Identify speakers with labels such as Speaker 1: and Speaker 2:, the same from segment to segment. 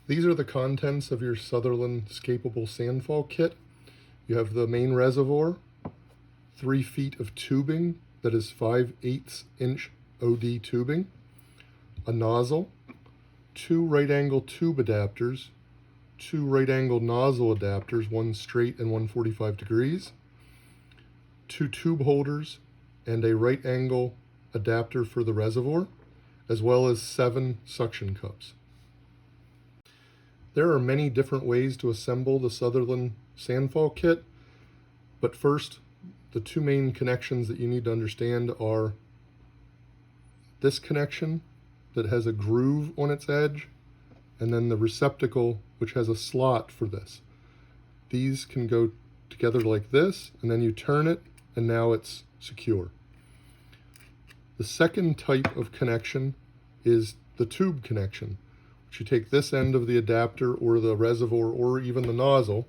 Speaker 1: These are the contents of your Sutherland Scapable Sandfall kit. You have the main reservoir, 3 feet of tubing that is 5/8 inch OD tubing, a nozzle, 2 right angle tube adapters, 2 right angle nozzle adapters, one straight and one 45 degrees, 2 tube holders, and a right angle adapter for the reservoir, as well as 7 suction cups. There are many different ways to assemble the Sutherland Sandfall kit, but first, the 2 main connections that you need to understand are this connection that has a groove on its edge, and then the receptacle which has a slot for this. These can go together like this, and then you turn it, and now it's secure. The second type of connection is the tube connection, which you take this end of the adapter or the reservoir or even the nozzle,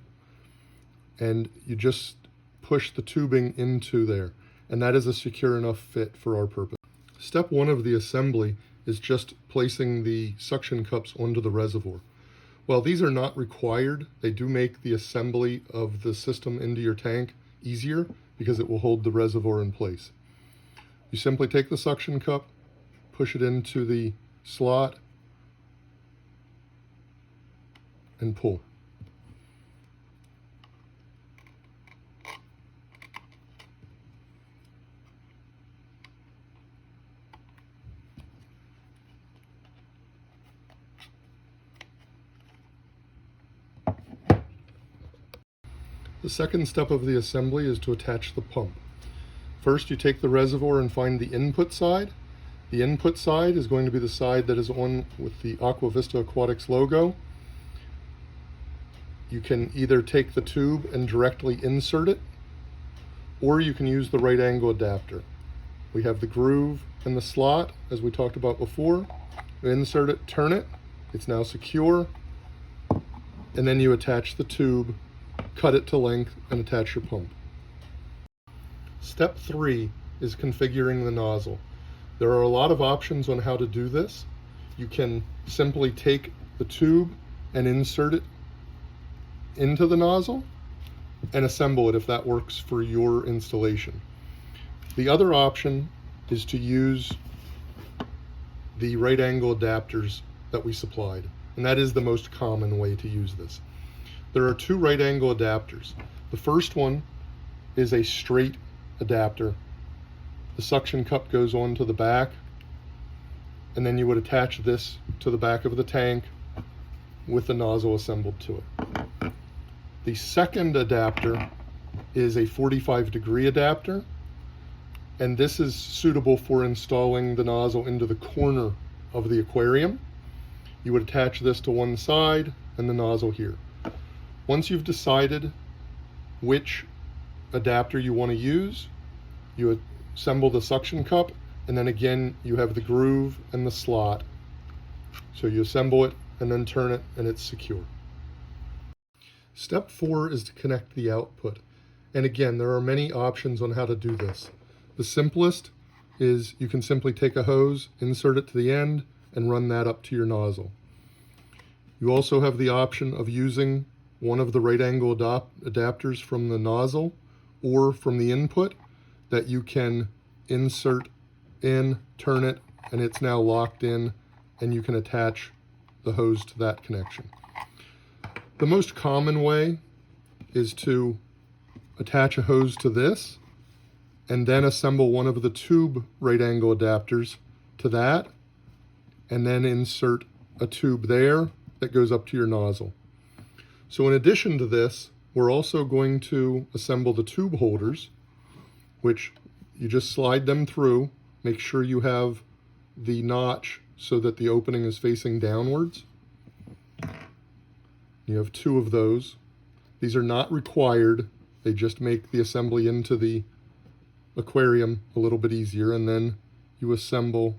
Speaker 1: and you just push the tubing into there, and that is a secure enough fit for our purpose. Step 1 of the assembly is just placing the suction cups onto the reservoir. While these are not required, they do make the assembly of the system into your tank easier because it will hold the reservoir in place. You simply take the suction cup, push it into the slot, and pull. The second step of the assembly is to attach the pump. First, you take the reservoir and find the input side. The input side is going to be the side that is on with the AquaVista Aquatics logo. You can either take the tube and directly insert it, or you can use the right angle adapter. We have the groove and the slot, as we talked about before. You insert it, turn it, it's now secure, and then you attach the tube, cut it to length, and attach your pump. Step 3 is configuring the nozzle. There are a lot of options on how to do this. You can simply take the tube and insert it into the nozzle and assemble it if that works for your installation. The other option is to use the right angle adapters that we supplied, and that is the most common way to use this. There are 2 right angle adapters. The first one is a straight adapter. The suction cup goes on to the back, and then you would attach this to the back of the tank with the nozzle assembled to it. The second adapter is a 45-degree adapter, and this is suitable for installing the nozzle into the corner of the aquarium. You would attach this to one side and the nozzle here. Once you've decided which adapter you want to use, you assemble the suction cup, and then again you have the groove and the slot. So you assemble it and then turn it, and it's secure. Step 4 is to connect the output. And again, there are many options on how to do this. The simplest is you can simply take a hose, insert it to the end, and run that up to your nozzle. You also have the option of using one of the right angle adapters from the nozzle or from the input that you can insert in, turn it, and it's now locked in, and you can attach the hose to that connection. The most common way is to attach a hose to this and then assemble one of the tube right angle adapters to that, and then insert a tube there that goes up to your nozzle. So in addition to this, we're also going to assemble the tube holders, which you just slide them through. Make sure you have the notch so that the opening is facing downwards. You have 2 of those. These are not required. They just make the assembly into the aquarium a little bit easier. And then you assemble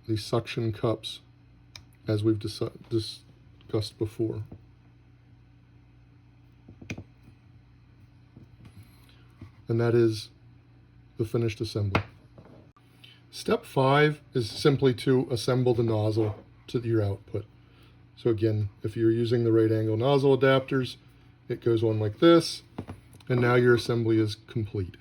Speaker 1: the suction cups as we've discussed before. And that is the finished assembly. Step 5 is simply to assemble the nozzle to your output. So again, if you're using the right angle nozzle adapters, it goes on like this, and now your assembly is complete.